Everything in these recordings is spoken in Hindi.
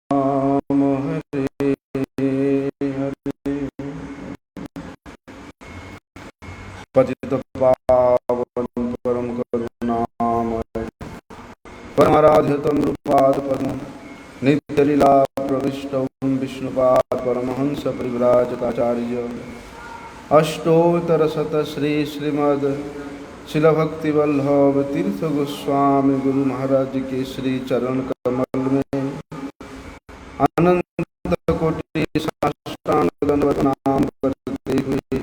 हरे हरे। पतित पावन परम करुणामय परमाराध्यतम रूपाद पद्म नित्यलीला प्रविष्टं विष्णुपाद परमहंस परिव्राजकाचार्य अष्टोत्तरशत श्री श्रीमद् शिल भक्ति वल्लभ तीर्थ गोस्वामी गुरु महाराज के श्री चरण कमल में अनंत कोटि साष्टांग दंडवत प्रणाम करते हुए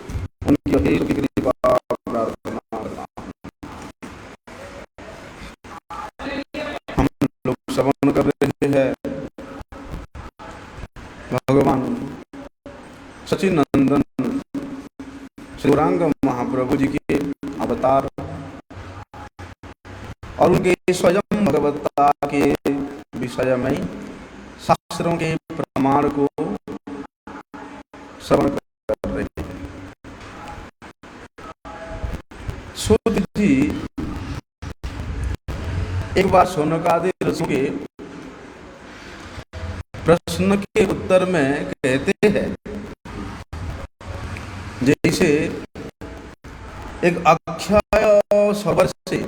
उनकी अहेर की कृपा प्रार्थना करना। हम लोग श्रवण कर रहे हैं भगवान सच्चिदानंद श्री गौरांग महाप्रभु जी के अवतार और उनके स्वयं भगवत्ता के विषय में शास्त्रों के प्रमाण को श्रवण कर रहे हैं। सूत जी एक बार शौनकादि ऋषि के प्रश्न के उत्तर में कहते हैं, जैसे एक अक्षय सरोवर से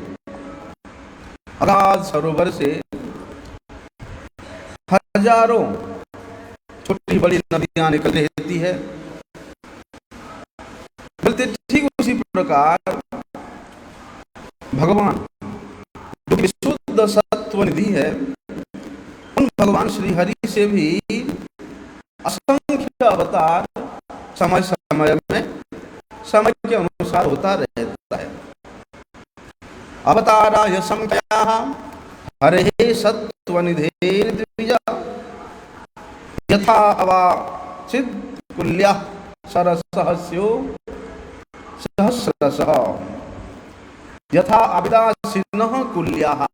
अगाध सरोवर से हजारों छोटी बड़ी नदियां निकल रहती है, बोलते ठीक उसी प्रकार भगवान जो विशुद्ध सत्व निधि है, उन भगवान श्री हरि से भी असंख्य अवतार समय समय में समय के अनुसार होता रहता है। अवताराय संख्याः हरेः सत्त्वनिधेः द्विजा यथा अवाचिद् कुल्यः सरसहस्यो सहस्रशः यथा अविदासिनः कुल्यः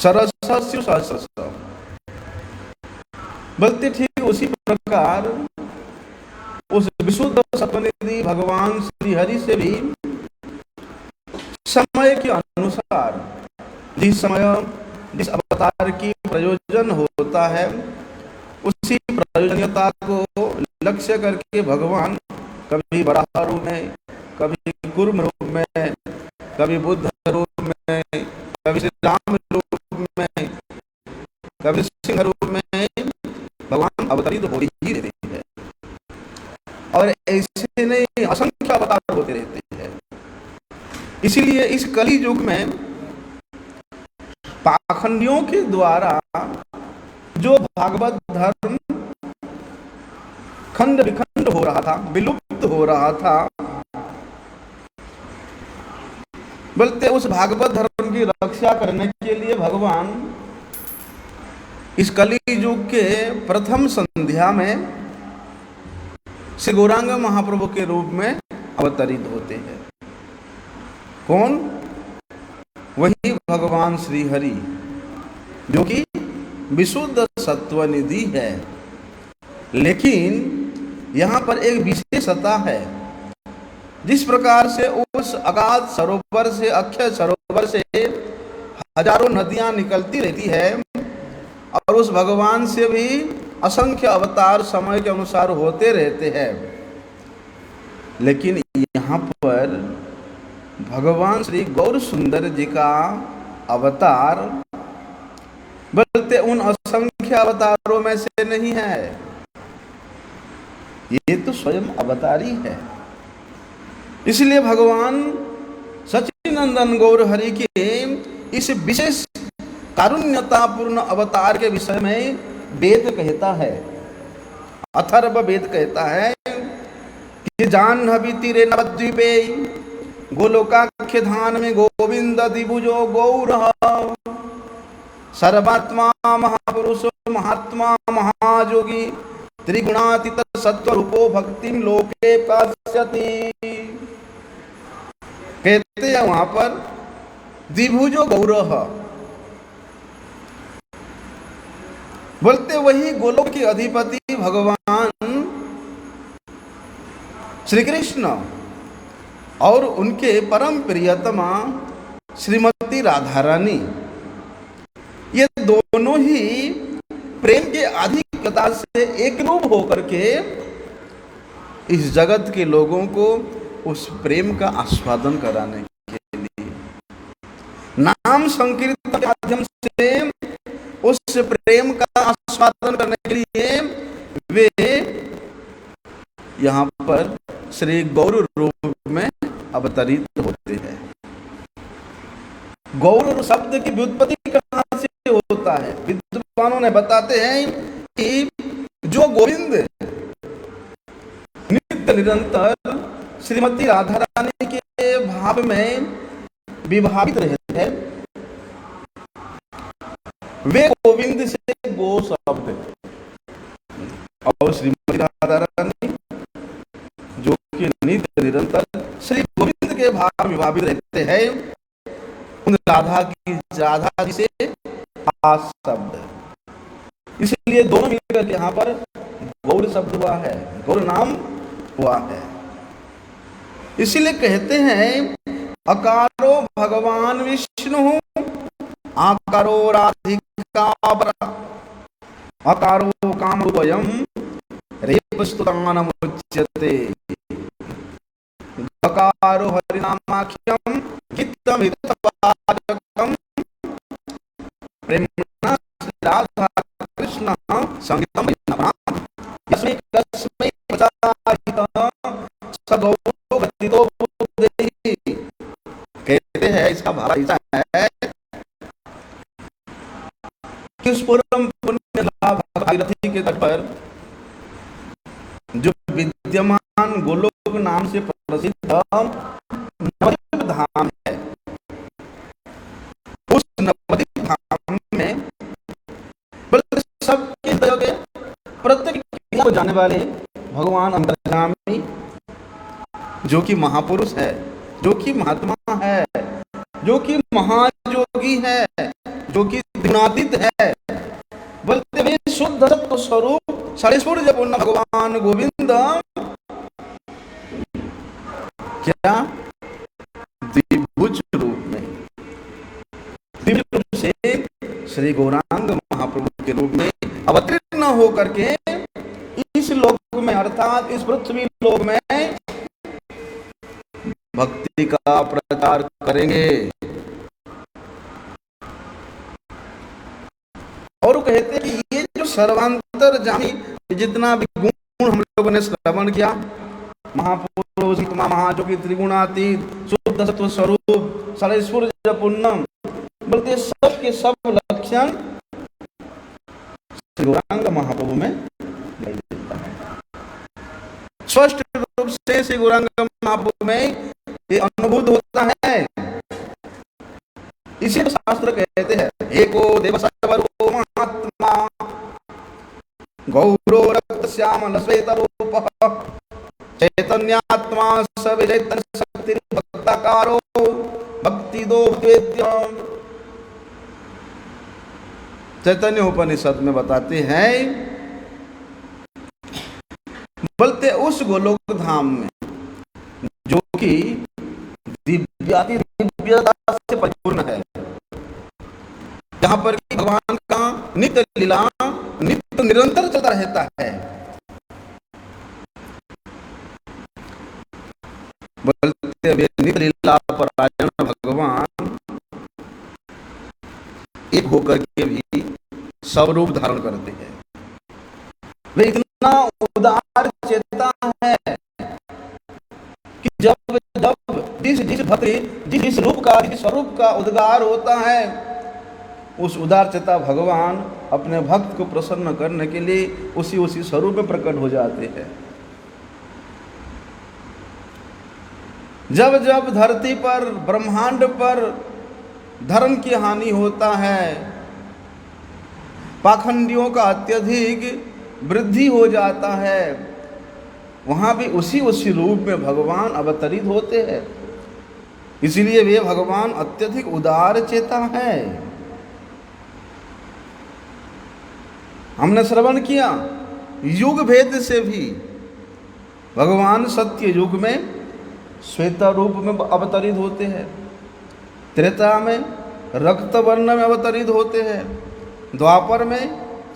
सरसहस्यो सहस्रशः। बोलते ठीक उसी प्रकार उस विशुद्ध सत्वनिधि भगवान श्री हरि से भी समय के अनुसार जिस समय जिस अवतार की प्रयोजन होता है, उसी प्रयोजनीयता को लक्ष्य करके भगवान कभी वराह रूप में, कभी कूर्म रूप में, कभी बुद्ध रूप में, कभी श्री राम रूप में, कभी सिंह रूप में भगवान अवतरित हो ही रहते हैं। और ऐसे नहीं असंख्य अवतार होते रहते हैं। इसीलिए इस कली युग में पाखंडियों के द्वारा जो भागवत धर्म खंड विखंड हो रहा था, विलुप्त हो रहा था, बोलते उस भागवत धर्म की रक्षा करने के लिए भगवान इस कली युग के प्रथम संध्या में श्री गौरांग महाप्रभु के रूप में अवतरित होते हैं। कौन? वही भगवान श्री हरि, जो कि विशुद्ध सत्वनिधि है। लेकिन यहाँ पर एक विशेषता है। जिस प्रकार से उस अगाध सरोवर से, अक्षय सरोवर से हजारों नदियां निकलती रहती है और उस भगवान से भी असंख्य अवतार समय के अनुसार होते रहते हैं, लेकिन यहाँ पर भगवान श्री गौर सुंदर जी का अवतार बोलते उन असंख्य अवतारों में से नहीं है, ये तो स्वयं अवतारी है। इसलिए भगवान सच्चिदानंद गौर हरि के इस विशेष कारुण्यतापूर्ण अवतार के विषय में वेद कहता है, अथर्व वेद कहता है कि जाह्नवी तीरे नवद्वीपे गोलोकाख्य धाम में गोविंद दिभुजो गौरः सर्वात्मा महापुरुष महात्मा महायोगी त्रिगुणातीत सत्वरूपो भक्तिम लोके पश्यति। कहते हैं वहां पर दिभुजो गौरः, बोलते वही गोलोक के अधिपति भगवान श्री कृष्ण और उनके परम प्रियतमा श्रीमती राधा रानी, ये दोनों ही प्रेम के अधिकता से एक रूप होकर के इस जगत के लोगों को उस प्रेम का आस्वादन कराने के लिए नाम संकीर्तन के माध्यम से उस प्रेम का आस्वादन करने के लिए वे यहाँ पर श्री गौर रूप में अवतरित होते हैं। गौर शब्द की व्युत्पत्ति कहाँ से होता है? विद्वानों ने बताते हैं कि जो गोविंद नित्य निरंतर श्रीमती राधा रानी के भाव में विभावित रहते हैं, वे गोविंद से गो शब्द, और श्रीमती राधा रानी जो कि नित्य निरंतर श्री गोविंद के भाव में विभावित रहते हैं, उन राधा जी से आ शब्द, इसलिए दोनों मिलकर के यहाँ पर गौर शब्द हुआ है, गौर नाम हुआ है। इसीलिए कहते हैं अकारो भगवान विष्णु आकारो राधिका अकारो कामरूपयम् रेपस्तुतानमुच्यते अकारो हरिनामाख्यम गीतमितवाचकम् प्रेम्णा राधा कृष्ण संगीतम यस्मै कस्मै प्रचारितः सगौरो गतितो बुद्धि। कहते हैं इसका भाव ऐसा है कि उस परम पुण्य भागीरथी के तट पर जो विद्यमान गोलोक नाम से प्रसिद्ध नवद्वीप धाम है, उस नवद्वीप धाम में सबके प्रत्येक क्रिया को जाने वाले भगवान अंतर्यामी जो कि महापुरुष है, जो कि महात्मा है, जो कि महायोगी है, जो कि गुणातीत है, बोलते हुए शुद्ध सत्व स्वरूप षड़ेश्वरी पूर्ण भगवान गोविंद क्या द्विभुज रूप में, दिव्य रूप से श्री गौरांग महाप्रभु के रूप में अवतीर्ण होकर के इस लोक में अर्थात इस पृथ्वी लोक में भक्ति का प्रचार करेंगे। और कहते हैं कि ये जो सर्वांतरजामी जितना भी गुण हम लोगों ने श्रवण किया, महापुरुष महाजोगी त्रिगुणातीत शुद्ध सत्व स्वरूप षड़ेश्वरी पूर्णम, बोलते सब के सब लक्षण श्री गौरांग महाप्रभु में नहीं देता है। स्पष्ट रूप से श्री गौरांग महाप्रभु में ये अनुभूत होता है। इसी शास्त्र कहते हैं एको देव सर्वरो महात्मा गौरो रक्त श्यामल श्वेत रूप चैतन्यात्मा सब चैतन्य शक्ति भक्ताकारो भक्ति दो वेद्यम। चैतन्य उपनिषद में बताते हैं, बोलते उस गोलोक धाम में जो कि दिव्याति दिव्यता से परिपूर्ण है, जहां पर भगवान का नित्य लीला नित्य निरंतर चलता रहता है, बोलते नित्य लीला परायण भगवान एक होकर के भी सब रूप धारण करते हैं। वे इतना उदार चेता है कि जब जिस भक्ति जिस रूप का जिस स्वरूप का उद्गार होता है, उस उदार चेता भगवान अपने भक्त को प्रसन्न करने के लिए उसी स्वरूप में प्रकट हो जाते हैं। जब जब धरती पर ब्रह्मांड पर धर्म की हानि होता है, पाखंडियों का अत्यधिक वृद्धि हो जाता है, वहाँ भी उसी रूप में भगवान अवतरित होते हैं। इसलिए वे भगवान अत्यधिक उदार चेता है। हमने श्रवण किया युग भेद से भी भगवान सत्य युग में श्वेता रूप में अवतरित होते हैं, त्रेता में रक्त वर्ण में अवतरित होते हैं, द्वापर में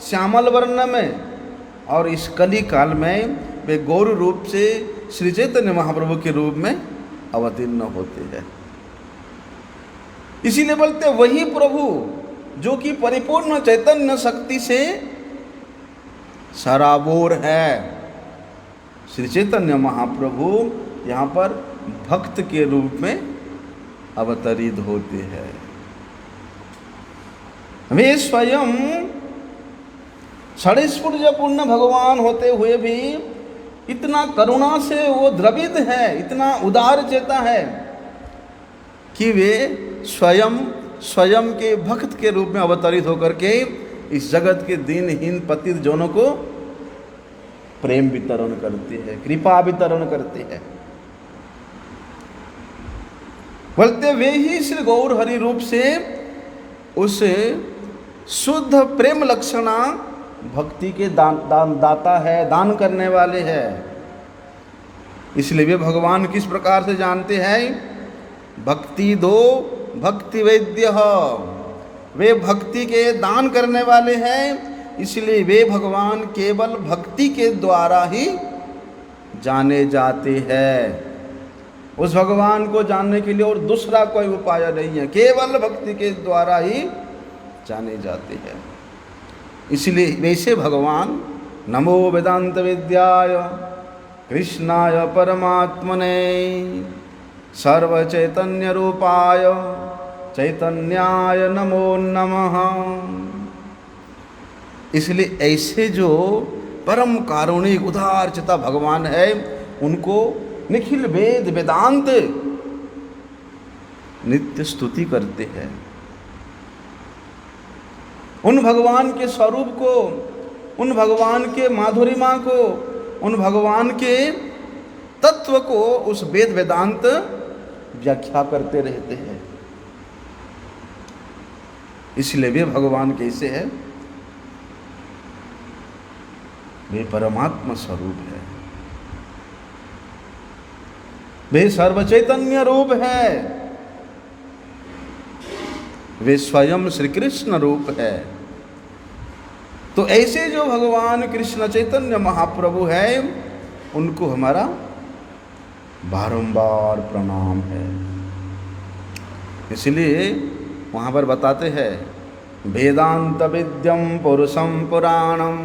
श्यामल वर्ण में, और इस कली काल में वे गौर रूप से श्री चैतन्य महाप्रभु के रूप में अवतीर्ण होते हैं। इसीलिए बोलते वही प्रभु जो कि परिपूर्ण चैतन्य शक्ति से सराबोर है, श्री चैतन्य महाप्रभु यहाँ पर भक्त के रूप में अवतरित होते हैं। वे स्वयं षड्स्फुटपूर्ण भगवान होते हुए भी इतना करुणा से वो द्रवित है, इतना उदार चेता है कि वे स्वयं के भक्त के रूप में अवतरित होकर के इस जगत के दीनहीन पतित जनों को प्रेम वितरण करते हैं, कृपा वितरण करते हैं। बोलते वे ही श्री गौर हरि रूप से उस शुद्ध प्रेम लक्षणा भक्ति के दाता है, दान करने वाले हैं। इसलिए वे भगवान किस प्रकार से जानते हैं? भक्ति दो भक्ति वैद्य, वे भक्ति के दान करने वाले हैं, इसलिए वे भगवान केवल भक्ति के द्वारा ही जाने जाते हैं। उस भगवान को जानने के लिए और दूसरा कोई उपाय नहीं है, केवल भक्ति के द्वारा ही जाने जाते हैं। इसलिए वैसे भगवान नमो वेदांत विद्याय कृष्णाय परमात्मने सर्व चैतन्य रूपाय चैतन्याय नमो नमः। इसलिए ऐसे जो परम कारुणिक उदार चिता भगवान है, उनको निखिल वेद वेदांत नित्य स्तुति करते हैं। उन भगवान के स्वरूप को, उन भगवान के माधुरिमा को, उन भगवान के तत्व को उस वेद वेदांत व्याख्या करते रहते हैं। इसलिए वे भगवान कैसे है? वे परमात्मा स्वरूप है, वे सर्व चैतन्य रूप है, वे स्वयं श्री कृष्ण रूप है। तो ऐसे जो भगवान कृष्ण चैतन्य महाप्रभु है, उनको हमारा बारंबार प्रणाम है। इसलिए वहाँ पर बताते हैं वेदांत विद्यम पुरुषम पुराणम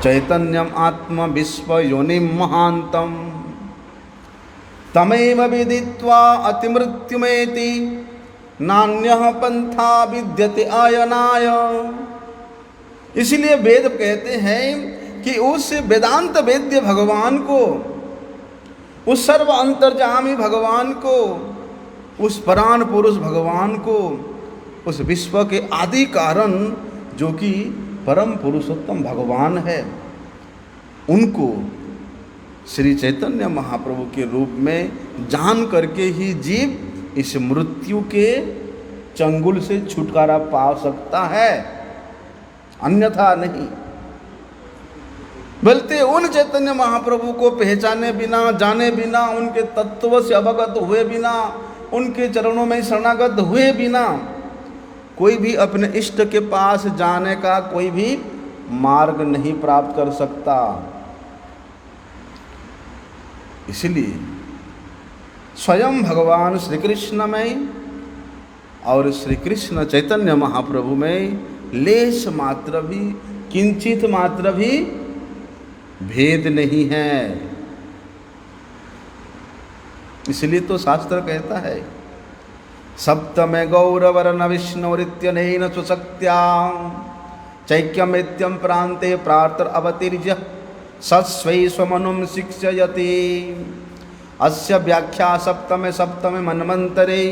चैतन्यम आत्म विश्व योनिम महांतम तमेव विदित्वा अतिमृत्युमेति नान्यः पंथा विद्यते आयनाय। इसलिए वेद कहते हैं कि उस वेदांत वेद्य भगवान को, उस सर्व अंतर्यामी भगवान को, उस प्राण पुरुष भगवान को, उस विश्व के आदि कारण जो कि परम पुरुषोत्तम भगवान है, उनको श्री चैतन्य महाप्रभु के रूप में जान करके ही जीव इस मृत्यु के चंगुल से छुटकारा पा सकता है, अन्यथा नहीं। बोलते उन चैतन्य महाप्रभु को पहचाने बिना, जाने बिना, उनके तत्व से अवगत हुए बिना, उनके चरणों में शरणागत हुए बिना कोई भी अपने इष्ट के पास जाने का कोई भी मार्ग नहीं प्राप्त कर सकता। इसलिए स्वयं भगवान श्री कृष्ण में और श्री कृष्ण चैतन्य महाप्रभु में लेश मात्र भी, किंचित मात्र भी भेद नहीं है। इसलिए तो शास्त्र कहता है सप्तमे गौरवर्ण विष्णुरित्यनेन सुशक्त्या चैक्यमेत्यं प्रान्ते प्रार्तर अवतिर्य सस्वै स्वमनुं शिक्षयति। अस्य व्याख्या सप्तमे मन्वन्तरे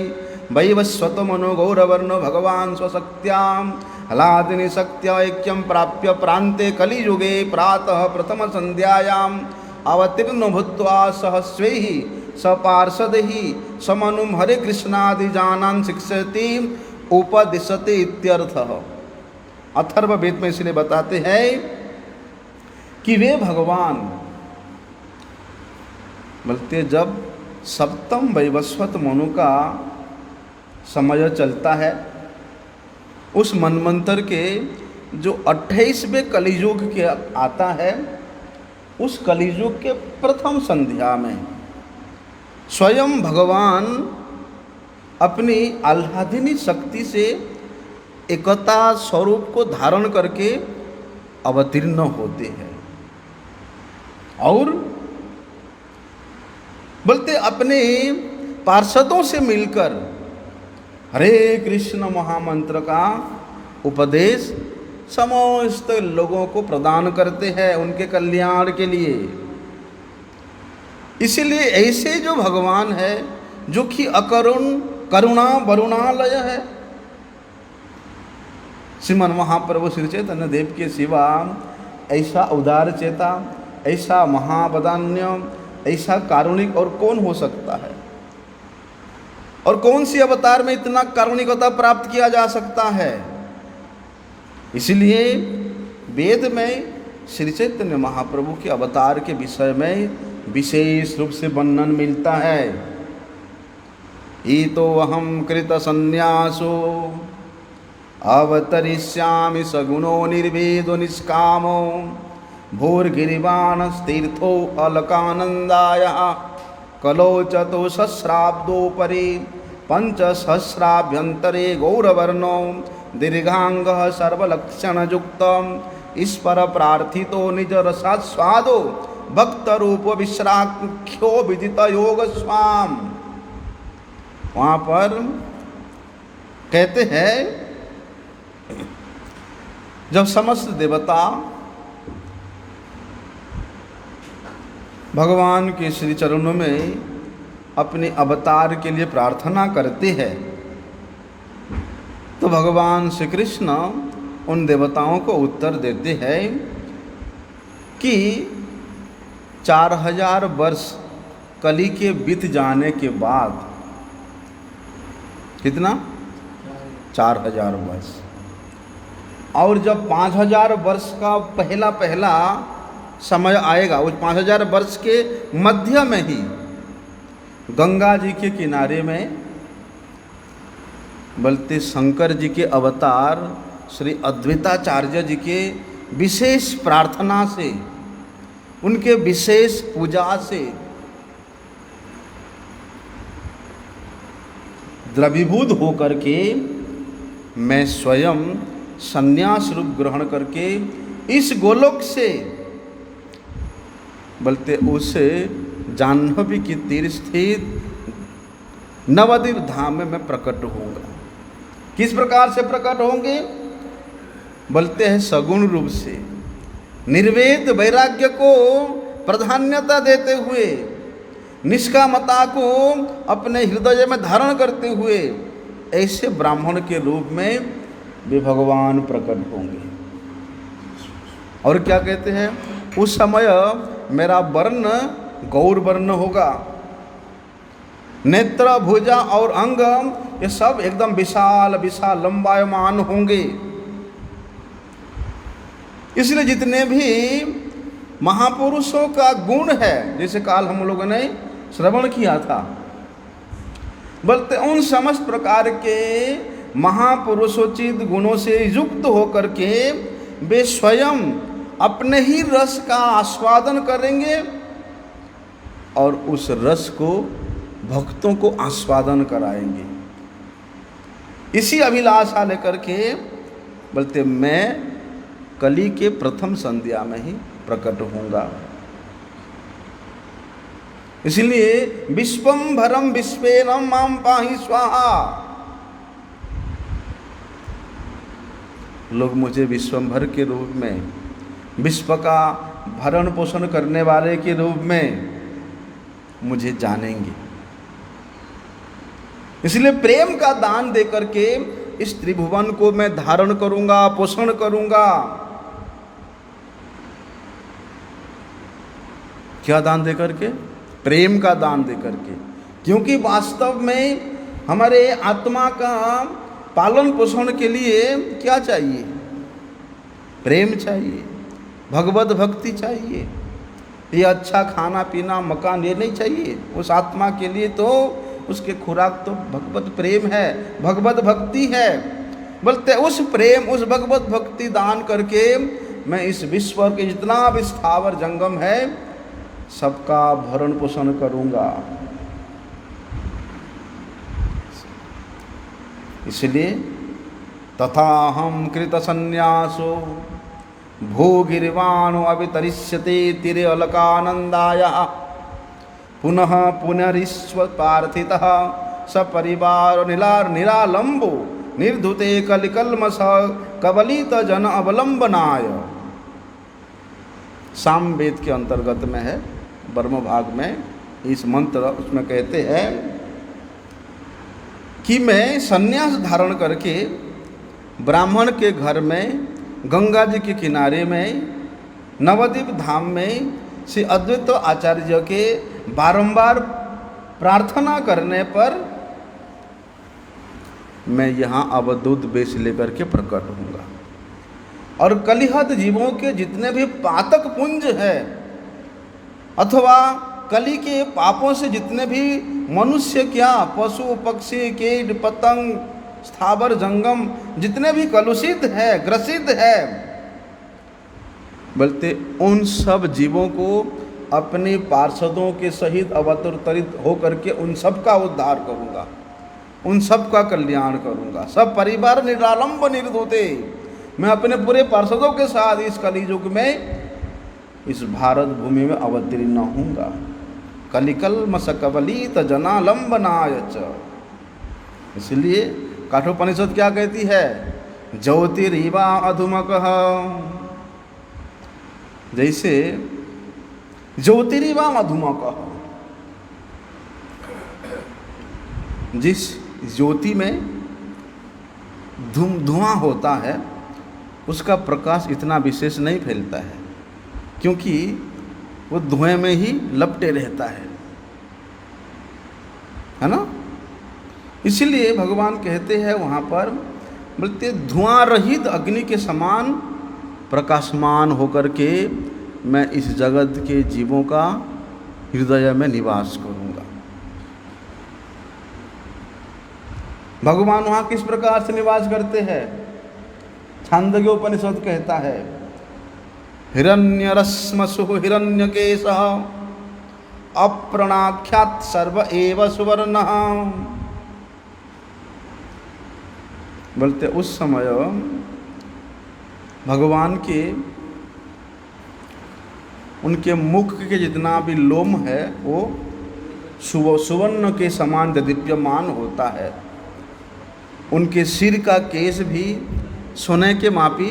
वैवस्वतो मनो गौरवर्णो भगवान् स्वशक्त्यां हलादिनी शक्त्या ऐक्यं प्राप्य प्रान्ते कलियुगे प्रातः प्रथम संध्यायाम् अवतीर्णो भूत्वा सहस्वैः सपार्षदैः समनुं हरे कृष्णादि जानान् शिक्षयति उपदिशति इत्यर्थः। अथर्व वेद में इसलिए बताते हैं कि वे भगवान बोलते जब सप्तम वैवस्वत मनु का समय चलता है उस मनमंत्र के जो 28वें कलियुग के आता है, उस कलियुग के प्रथम संध्या में स्वयं भगवान अपनी आह्लादिनी शक्ति से एकता स्वरूप को धारण करके अवतीर्ण होते हैं और बोलते अपने पार्षदों से मिलकर हरे कृष्ण महामंत्र का उपदेश समस्त लोगों को प्रदान करते हैं उनके कल्याण के लिए। इसीलिए ऐसे जो भगवान है, जो कि अकरुण करुणा वरुणालय है, श्रीमन महाप्रभु श्री चैतन्य देव के सिवा ऐसा उदार चेता, ऐसा महावदान्य, ऐसा कारुणिक और कौन हो सकता है? और कौन सी अवतार में इतना कारुणिकता प्राप्त किया जा सकता है? इसलिए वेद में श्री चैतन्य महाप्रभु के अवतार के विषय में विशेष रूप से वर्णन मिलता है। ईतो अहम कृत संन्यासो अवतरिष्यामि सगुणो निर्वेदो निष्कामो भूर्गिरिवाणस्तीर्थो अलकानंदाय कलोचतो सहस्राब्दोपरि पंचसहस्राभ्यंतरे गौरवर्णो दीर्घांगः सर्वलक्षणयुक्तम् ईश्वर प्रार्थितो निज रसास्वादो भक्त रूप विश्राख्यो विदित योग स्वाम। वहाँ पर कहते हैं जब समस्त देवता भगवान के श्री चरणों में अपने अवतार के लिए प्रार्थना करते हैं, तो भगवान श्री कृष्ण उन देवताओं को उत्तर देते हैं कि 4000 वर्ष कली के बीत जाने के बाद, कितना 4000 वर्ष, और जब 5000 वर्ष का पहला समय आएगा, उस 5000 वर्ष के मध्य में ही गंगा जी के किनारे में बल्कि शंकर जी के अवतार श्री अद्वैताचार्य जी के विशेष प्रार्थना से, उनके विशेष पूजा से द्रवीभूत होकर के मैं स्वयं संन्यास रूप ग्रहण करके इस गोलोक से बोलते उस जाह्नवी की तीर स्थित नवद्वीप धाम में मैं प्रकट होऊंगा। किस प्रकार से प्रकट होंगे? बोलते हैं सगुण रूप से, निर्वेद वैराग्य को प्राधान्यता देते हुए, निष्कामता को अपने हृदय में धारण करते हुए ऐसे ब्राह्मण के रूप में वे भगवान प्रकट होंगे। और क्या कहते हैं? उस समय मेरा वर्ण गौर वर्ण होगा, नेत्र भुजा और अंग ये सब एकदम विशाल विशाल लंबायमान होंगे। इसलिए जितने भी महापुरुषों का गुण है, जैसे काल हम लोगों ने श्रवण किया था, बोलते उन समस्त प्रकार के महापुरुषोचित गुणों से युक्त होकर के वे स्वयं अपने ही रस का आस्वादन करेंगे और उस रस को भक्तों को आस्वादन कराएंगे। इसी अभिलाषा लेकर के बोलते मैं कली के प्रथम संध्या में ही प्रकट होऊंगा। इसलिए विश्वम्भरम विश्वेनम माम पाहि स्वाहा, लोग मुझे विश्वम्भर के रूप में, विश्व का भरण पोषण करने वाले के रूप में मुझे जानेंगे। इसलिए प्रेम का दान देकर के इस त्रिभुवन को मैं धारण करूंगा, पोषण करूंगा। क्या दान देकर के? प्रेम का दान देकर के। क्योंकि वास्तव में हमारे आत्मा का पालन पोषण के लिए क्या चाहिए? प्रेम चाहिए, भगवत भक्ति चाहिए। ये अच्छा खाना पीना मकान ये नहीं चाहिए। उस आत्मा के लिए तो उसके खुराक तो भगवत प्रेम है, भगवत भक्ति है। बोलते उस प्रेम, उस भगवत भक्ति दान करके मैं इस विश्व के जितना भी स्थावर जंगम है सबका भरण पोषण करूंगा। इसलिए तथा हम कृत संन्यासो भोगिर्वाणो अवितरिष्यते तीरे अलकानंदाय पुनः पुनरीश्वर पार्थितः सपरिवार निरालंबो निर्धुते कलिकल्मष कबलित जन अवलंबनाय। साम वेद के अंतर्गत में है, ब्रह्म भाग में इस मंत्र, उसमें कहते हैं कि मैं संन्यास धारण करके ब्राह्मण के घर में गंगा जी के किनारे में नवद्वीप धाम में श्री अद्वैत आचार्य के बारंबार प्रार्थना करने पर मैं यहाँ अवधूत वेश लेकर के प्रकट होऊंगा और कलिहत जीवों के जितने भी पातक पुंज है अथवा कली के पापों से जितने भी मनुष्य क्या पशु पक्षी कीट पतंग स्थावर जंगम जितने भी कलुषित है ग्रसित है, बोलते उन सब जीवों को अपने पार्षदों के सहित अवतरित होकर के उन सब का उद्धार करूंगा, उन सब का कल्याण करूंगा। सब परिवार निरालंब निर्धुते, मैं अपने पूरे पार्षदों के साथ इस कलियुग में इस भारत भूमि में अवतीर्ण होऊंगा। कलिकल्मष कबलित जनालंबनाय च। इसलिए काठोपनिषद क्या कहती है? ज्योतिरिवा अधुमकः, जैसे ज्योतिरिवा अधुमकः, जिस ज्योति में धुआं होता है उसका प्रकाश इतना विशेष नहीं फैलता है क्योंकि वो धुएं में ही लपटे रहता है ना। इसलिए भगवान कहते हैं वहाँ पर, बोलते धुआं रहित अग्नि के समान प्रकाशमान होकर के मैं इस जगत के जीवों का हृदय में निवास करूँगा। भगवान वहाँ किस प्रकार से निवास करते हैं? छांदोग्य उपनिषद कहता है, हिरण्यरश्मसु हिरण्यकेशः अप्रणाख्यात् सर्व एव सुवर्णः। बोलते उस समय भगवान के उनके मुख के जितना भी लोम है वो सुवर्ण के समान दीप्यमान होता है। उनके सिर का केश भी सोने के मापी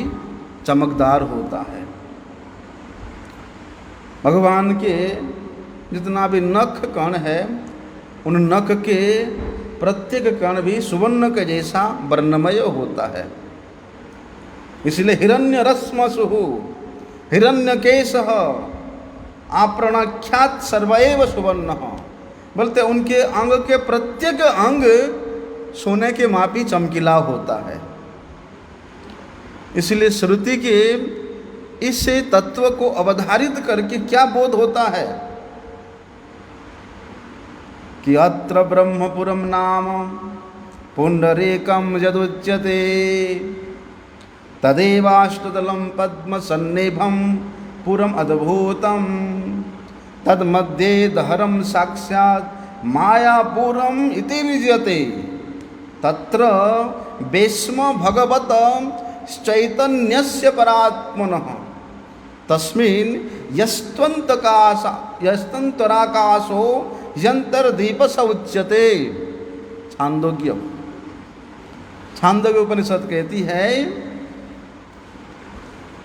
चमकदार होता है। भगवान के जितना भी नख कण है उन नख के प्रत्येक कण भी सुवर्ण के जैसा वर्णमय होता है। इसलिए हिरण्यरश्मसु हिरण्यकेशः आप्रणाख्यात् सर्वैव सुवर्ण। बोलते उनके अंग के प्रत्येक अंग सोने के मापी चमकीला होता है। इसलिए श्रुति के इस तत्व को अवधारित करके क्या बोध होता है कि अत्र ब्रह्मपुरम नाम पुंडरीकम यदुच्यते तदेवाष्टदलं पद्म सन्निभं पुरम अद्भुतम तन्मध्ये दहरम साक्षात् मायापुरम इति विजयते तत्र वेश्म भगवत चैतन्यस्य परात्मनः तस्मिन् यस्तन्तराकाशो यंतर्दीपस उच्यते। छांदोग्य उपनिषद कहती है,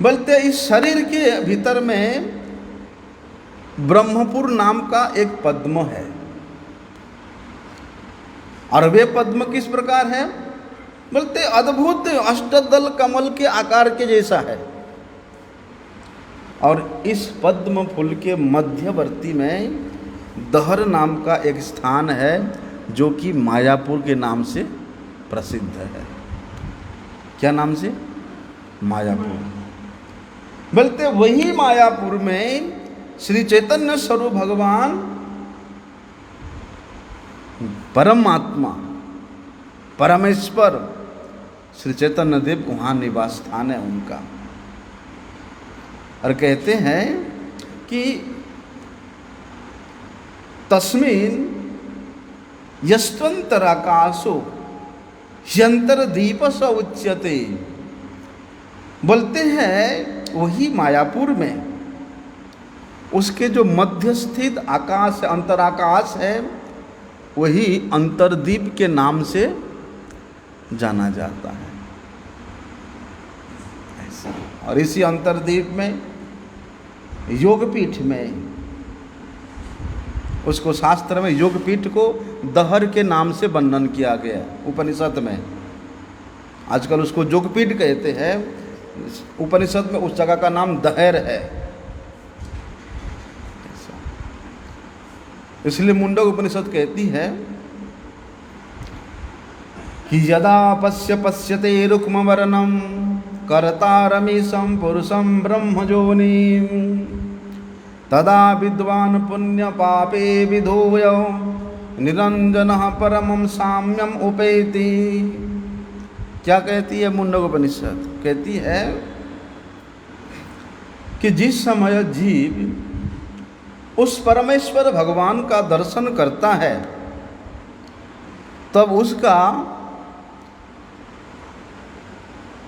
बोलते इस शरीर के भीतर में ब्रह्मपुर नाम का एक पद्म है और वे पद्म किस प्रकार है? बोलते अद्भुत अष्टदल कमल के आकार के जैसा है और इस पद्म फूल के मध्यवर्ती में दहर नाम का एक स्थान है जो कि मायापुर के नाम से प्रसिद्ध है। क्या नाम से? मायापुर। बोलते वही मायापुर में श्री चैतन्य स्वरूप भगवान परमात्मा परमेश्वर श्री चैतन्य देव वहाँ निवास स्थान है उनका। और कहते हैं कि तस्मिन् यस्त्वंतराकाशो ह्यंतरदीप स उच्यते। बोलते हैं वही मायापुर में उसके जो मध्य स्थित आकाश अंतराकाश है वही अंतरदीप के नाम से जाना जाता है। ऐसा। और इसी अंतरदीप में योगपीठ में, उसको शास्त्र में योगपीठ को दहर के नाम से वर्णन किया गया उपनिषद में। आजकल उसको योगपीठ कहते हैं, उपनिषद में उस जगह का नाम दहर है। इसलिए मुंडक उपनिषद कहती है कि यदा पश्यते रुक्म वर्णम कर्तारमीशं पुरुषं ब्रह्मजोनिं तदा विद्वान् पुण्य पापे विधूय निरंजनः परमं साम्यम उपेति। क्या कहती है मुंडक उपनिषद? कहती है कि जिस समय जीव उस परमेश्वर भगवान का दर्शन करता है तब उसका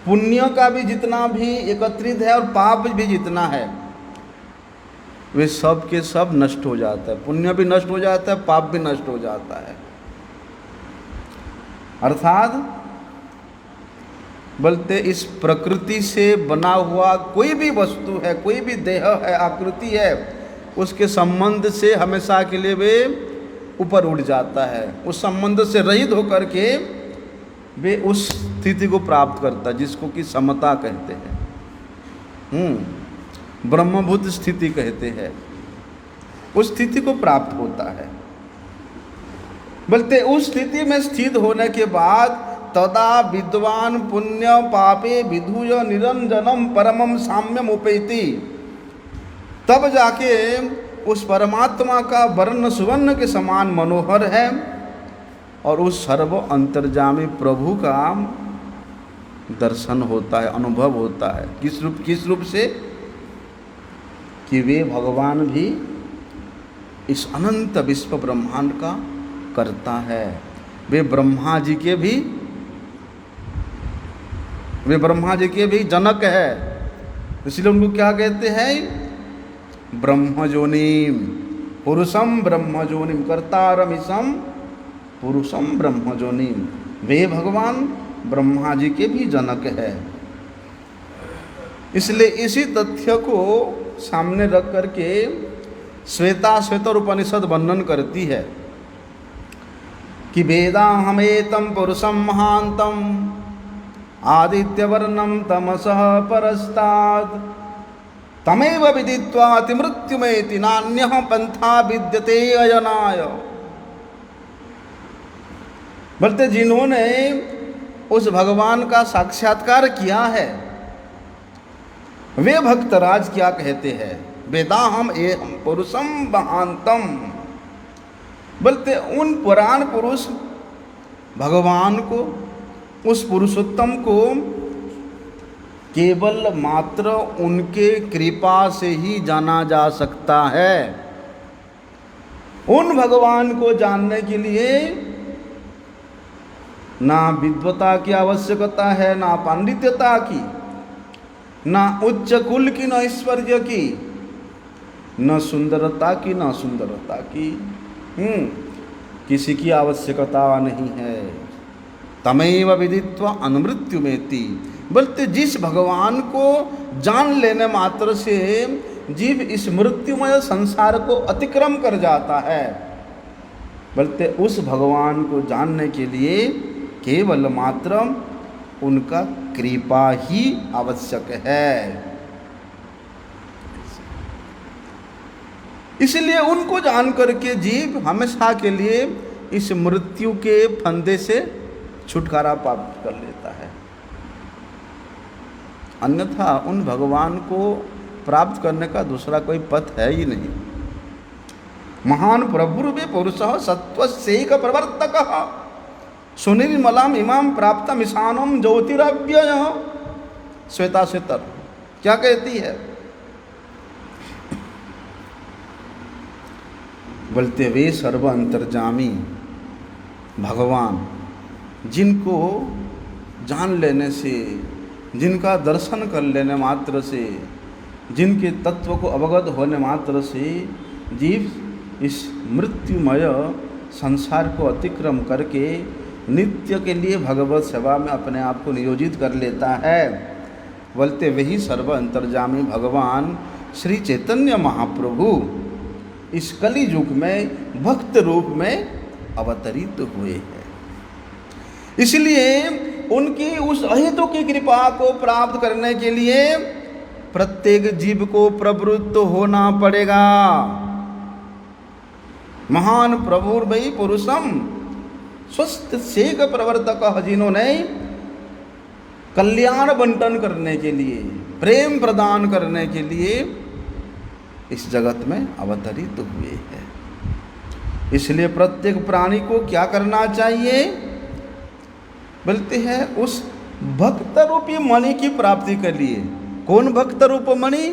पुण्य का भी जितना भी एकत्रित है और पाप भी जितना है वे सब के सब नष्ट हो जाता है। पुण्य भी नष्ट हो जाता है, पाप भी नष्ट हो जाता है। अर्थात बोलते इस प्रकृति से बना हुआ कोई भी वस्तु है, कोई भी देह है, आकृति है, उसके संबंध से हमेशा के लिए वे ऊपर उठ जाता है। उस संबंध से रहित होकर के वे उस स्थिति को प्राप्त करता है जिसको कि समता कहते हैं, ब्रह्मभूत स्थिति कहते हैं। उस स्थिति को प्राप्त होता है। बोलते उस स्थिति में स्थित होने के बाद तदा विद्वान पुण्य पापे विधूय निरंजनम परमम साम्यम उपेति। तब जाके उस परमात्मा का वर्ण सुवर्ण के समान मनोहर है और उस सर्व अंतर्जामी प्रभु का दर्शन होता है, अनुभव होता है। किस रूप से? कि वे भगवान भी इस अनंत विश्व ब्रह्मांड का करता है। वे ब्रह्मा जी के भी जनक है। इसलिए उनको क्या कहते हैं? ब्रह्मजोनिम पुरुषम ब्रह्मजोनिम कर्तारमीशम पुरुषम ब्रह्मजोनिम। वे भगवान ब्रह्मा जी के भी जनक है। इसलिए इसी तथ्य को सामने रख करके श्वेताश्वेतर उपनिषद वर्णन करती है कि वेदाहमेतं पुरुषं महांतम आदित्यवर्णं तमसः परस्तात् तमेव विदित्वा अतिमृत्युमेति नान्यः पंथा विद्यते अयनाय। बोलते जिन्होंने उस भगवान का साक्षात्कार किया है वे भक्तराज क्या कहते हैं? वेदाहम एहम पुरुषम महांतम। बोलते उन पुराण पुरुष भगवान को, उस पुरुषोत्तम को केवल मात्र उनके कृपा से ही जाना जा सकता है। उन भगवान को जानने के लिए ना विद्वता की आवश्यकता है, ना पांडित्यता की, ना उच्च कुल की, न ऐश्वर्य की, न सुंदरता की, न सुंदरता की, किसी की आवश्यकता नहीं है। तमेव विदित्वा अनुमृत्युमेति। बोलते जिस भगवान को जान लेने मात्र से जीव इस मृत्युमय संसार को अतिक्रम कर जाता है। बोलते उस भगवान को जानने के लिए केवल मात्र उनका कृपा ही आवश्यक है। इसलिए उनको जान करके जीव हमेशा के लिए इस मृत्यु के फंदे से छुटकारा प्राप्त कर लेता है। अन्यथा उन भगवान को प्राप्त करने का दूसरा कोई पथ है ही नहीं। महान प्रभुर्वे पुरुषः सत्वस्यैक प्रवर्तकः सुनिर्मलम इमाम प्राप्तम ईशानम ज्योतिरव्यय। श्वेता श्वेतर क्या कहती है? बोलते वे सर्व अंतर्जामी भगवान, जिनको जान लेने से, जिनका दर्शन कर लेने मात्र से, जिनके तत्व को अवगत होने मात्र से जीव इस मृत्युमय संसार को अतिक्रम करके नित्य के लिए भगवत सेवा में अपने आप को नियोजित कर लेता है। बोलते वही सर्व अंतर्जामी भगवान श्री चैतन्य महाप्रभु इस कली युग में भक्त रूप में अवतरित हुए हैं। इसलिए उनकी उस अहेतु की कृपा को प्राप्त करने के लिए प्रत्येक जीव को प्रवृत्त होना पड़ेगा। महान प्रभुर वही पुरुषम स्वस्थ सेक प्रवर्तक, जिन्होंने कल्याण बंटन करने के लिए, प्रेम प्रदान करने के लिए इस जगत में अवतरित हुए हैं। इसलिए प्रत्येक प्राणी को क्या करना चाहिए? बोलते हैं उस भक्त रूपी मणि की प्राप्ति के लिए। कौन भक्त रूप मणि?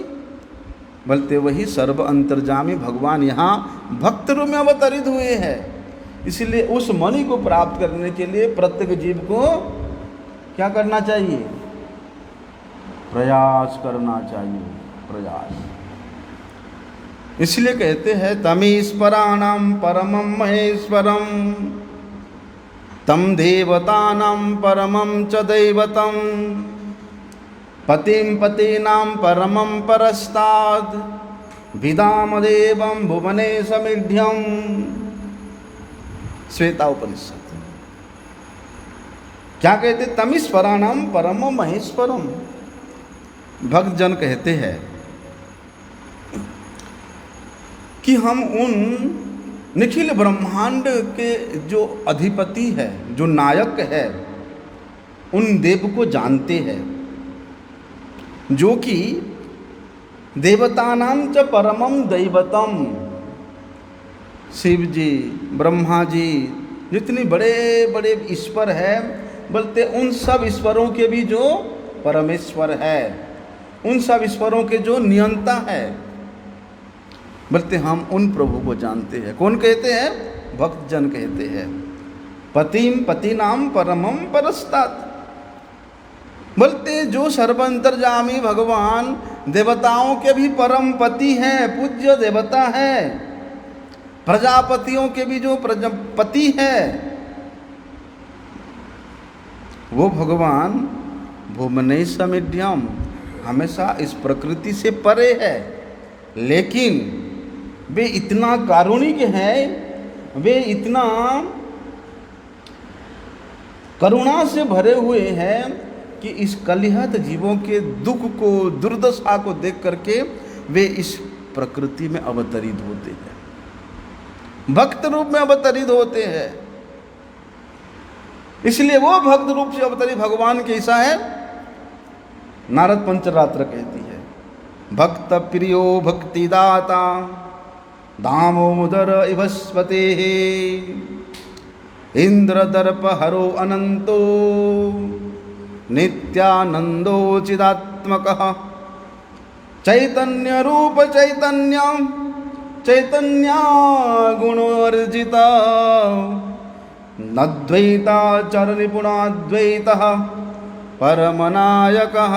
बोलते वही सर्व अंतर्जामी भगवान यहाँ भक्त रूप में अवतरित हुए हैं। इसलिए उस मणि को प्राप्त करने के लिए प्रत्येक जीव को क्या करना चाहिए? प्रयास करना चाहिए, प्रयास। इसलिए कहते हैं तमीश्वराणाम परमं महेश्वरम तम देवतानां परमं च दैवतम् पतिं पतीनां परमं परस्ताद् विदामदेवं भुवने समीढ्यम्। श्वेता उपनिषद क्या कहते? तमीश्वराणाम परमं महेश्वरम। भक्तजन कहते हैं कि हम उन निखिल ब्रह्मांड के जो अधिपति है, जो नायक है, उन देव को जानते हैं, जो कि देवतानां च परमं दैवतम। शिव जी, ब्रह्मा जी, जितने बड़े बड़े ईश्वर हैं, बोलते उन सब ईश्वरों के भी जो परमेश्वर है, उन सब ईश्वरों के जो नियंता है, बोलते हम उन प्रभु को जानते हैं। कौन कहते हैं? भक्तजन कहते हैं पतिम पतीनाम परमं परस्तात्। बोलते जो सर्वंतर्यामी भगवान देवताओं के भी परम पति हैं, पूज्य देवता है, प्रजापतियों के भी जो प्रजापति है, वो भगवान भुवने समीढ्यम, हमेशा इस प्रकृति से परे है। लेकिन वे इतना कारुणिक हैं, वे इतना करुणा से भरे हुए हैं कि इस कलिहत जीवों के दुख को, दुर्दशा को देख करके वे इस प्रकृति में अवतरित होते हैं, भक्त रूप में अवतरित होते हैं। इसलिए वो भक्त रूप से अवतरित भगवान कैसा है? नारद पंचरात्र कहती है भक्त प्रियो भक्तिदाता दामोदर इवस्पते इंद्रदर्प हरो अनंतो नित्यानंदो चिदात्मकः चैतन्य रूप चैतन्यम चैतन्या गुणोर्जिता नद्वैताचर निपुणाद्वैतः परमनायकः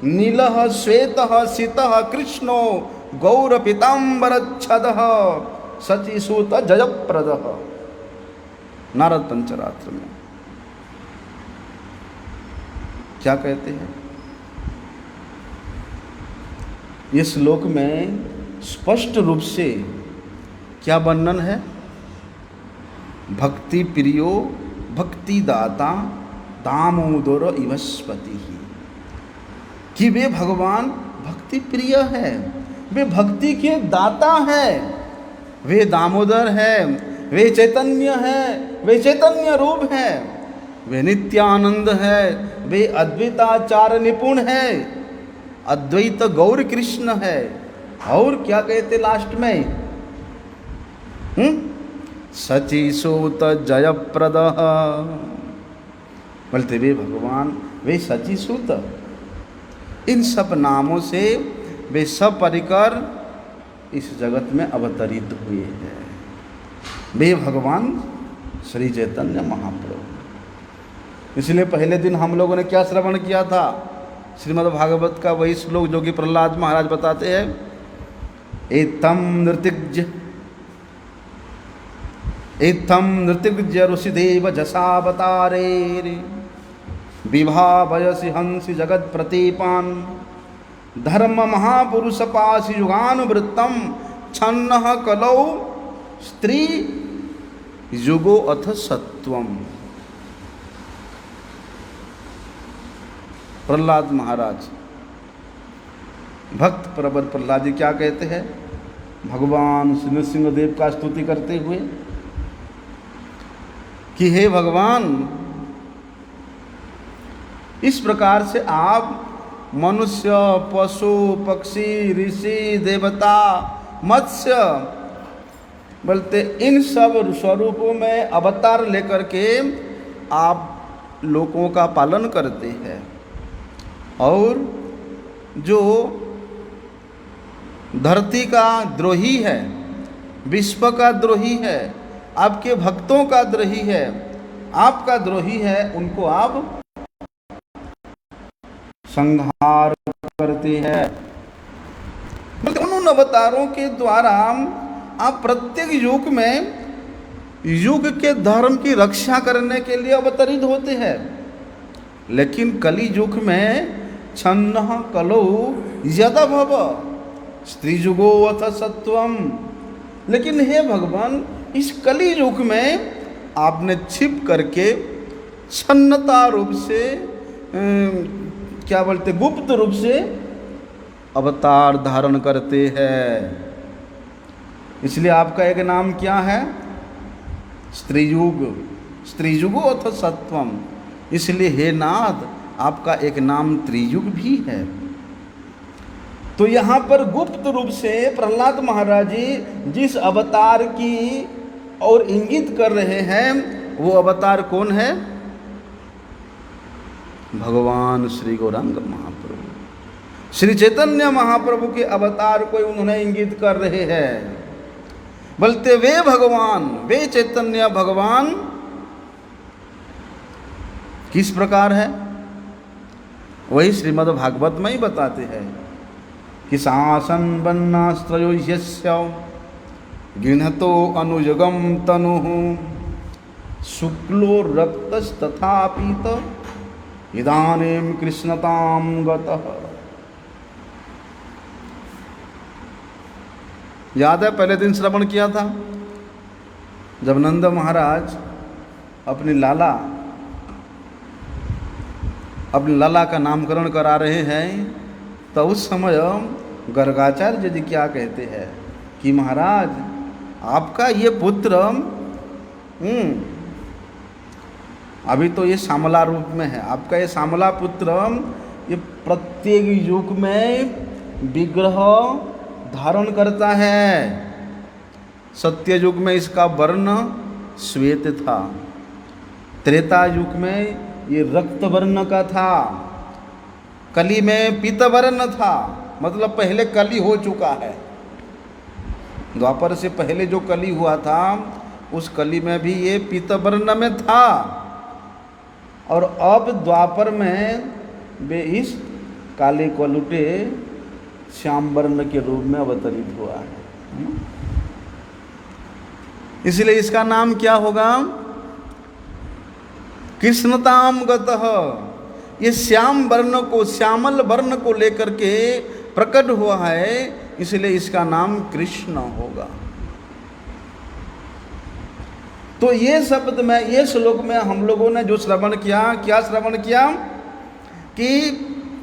नीलः श्वेतः सितः कृष्णो गौरपीताम्बरच्छदः सचिसूत जयप्रदः। नारद पंचरात्र में क्या कहते हैं? इस श्लोक में स्पष्ट रूप से क्या वर्णन है? भक्ति प्रियो भक्तिदाता दामोदर इवस्पति, कि वे भगवान भक्ति प्रिय है, वे भक्ति के दाता है, वे दामोदर है, वे चैतन्य है, वे चैतन्य रूप है, वे नित्यानंद है, वे अद्वैताचार निपुण है, अद्वैत गौर कृष्ण है। और क्या कहते लास्ट में? शचीसूत जयप्रद। बोलते वे भगवान, वे शचीसूत, इन सब नामों से वे सब परिकर इस जगत में अवतरित हुए हैं। वे भगवान श्री चैतन्य महाप्रभु। इसलिए पहले दिन हम लोगों ने क्या श्रवण किया था? श्रीमद् भागवत का वही श्लोक जो कि प्रहलाद महाराज बताते हैं, एतम नृतिज्ञ ऋषिदेव जसावतारे विभावयसि हंसि जगत प्रतीपान धर्म महापुरुष पासी युगानुवृत्तम छन्नः कलौ स्त्री युगो अथ सत्वम। प्रहलाद महाराज, भक्त प्रवर प्रहलाद जी क्या कहते हैं भगवान श्री नृसिंहदेव का स्तुति करते हुए कि हे भगवान, इस प्रकार से आप मनुष्य, पशु, पक्षी, ऋषि, देवता, मत्स्य, बोलते इन सब स्वरूपों में अवतार लेकर के आप लोगों का पालन करते हैं, और जो धरती का द्रोही है, विश्व का द्रोही है, आपके भक्तों का द्रोही है, आपका द्रोही है, उनको आप संहार करते हैं। उन अवतारों के द्वारा आप प्रत्येक युग में युग के धर्म की रक्षा करने के लिए अवतरित होते हैं। लेकिन कली युग में छन्नः कलौ यदभव स्त्रीयुगो अथ सत्वम। लेकिन हे भगवान, इस कली युग में आपने छिप करके छन्नता रूप से क्या बोलते, गुप्त रूप से अवतार धारण करते हैं। इसलिए आपका एक नाम क्या है? स्त्रीयुग, स्त्रीयुगो अथ सत्वम। इसलिए हे नाथ, आपका एक नाम त्रियुग भी है। तो यहाँ पर गुप्त रूप से प्रहलाद महाराज जी जिस अवतार की और इंगित कर रहे हैं, वो अवतार कौन है? भगवान श्री गौरांग महाप्रभु, श्री चैतन्य महाप्रभु के अवतार को उन्होंने इंगित कर रहे हैं। बोलते वे भगवान, वे चैतन्य भगवान किस प्रकार है? वही श्रीमद् भागवत में ही बताते हैं कि शासन बन्नास्त्रयो यस्य गृह्णतो अनुयुगम तनुः शुक्लो रक्तस्तथा पीत इदानीं कृष्णतां गतः। याद है पहले दिन श्रवण किया था जब नंद महाराज अपनी लाला का नामकरण करा रहे हैं, तो उस समय गर्गाचार्य जी क्या कहते हैं कि महाराज, आपका ये पुत्र अभी तो ये श्यामला रूप में है, आपका ये श्यामला पुत्र ये प्रत्येक युग में विग्रह धारण करता है। सत्य युग में इसका वर्ण श्वेत था, त्रेता युग में ये रक्त वर्ण का था, कली में पीत वर्ण था, मतलब पहले कली हो चुका है। द्वापर से पहले जो कली हुआ था उस कली में भी ये पीत वर्ण में था, और अब द्वापर में वे इस काले कलुटे श्याम वर्ण के रूप में अवतरित हुआ है। इसलिए इसका नाम क्या होगा? कृष्णताम गतः। ये श्याम वर्ण को, श्यामल वर्ण को लेकर के प्रकट हुआ है, इसलिए इसका नाम कृष्ण होगा। तो ये शब्द में, ये श्लोक में हम लोगों ने जो श्रवण किया, क्या श्रवण किया कि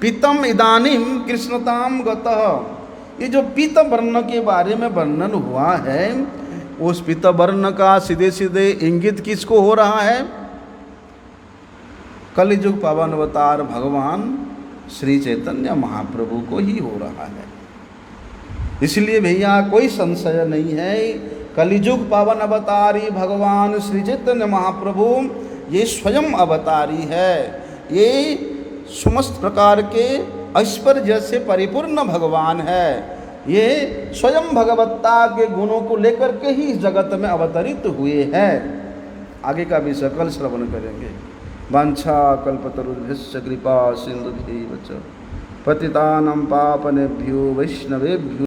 पीतम इदानीम कृष्णताम गतः। ये जो पीत वर्ण के बारे में वर्णन हुआ है, उस पीत वर्ण का सीधे सीधे इंगित किसको हो रहा है? कलियुग पावन अवतार भगवान श्री चैतन्य महाप्रभु को ही हो रहा है। इसलिए भैया कोई संशय नहीं है कलिजुग पावन अवतारी भगवान श्री चैतन्य महाप्रभु ये स्वयं अवतारी है। ये समस्त प्रकार के ऐश्वर्य से परिपूर्ण भगवान है। ये स्वयं भगवत्ता के गुणों को लेकर के ही इस जगत में अवतरित हुए हैं। आगे का भी सकल श्रवण करेंगे। वांछा कल्पतरुभ्यश्च कृपा सिंधुभ्यैव च पतितानां पावनेभ्यो वैष्णवेभ्यो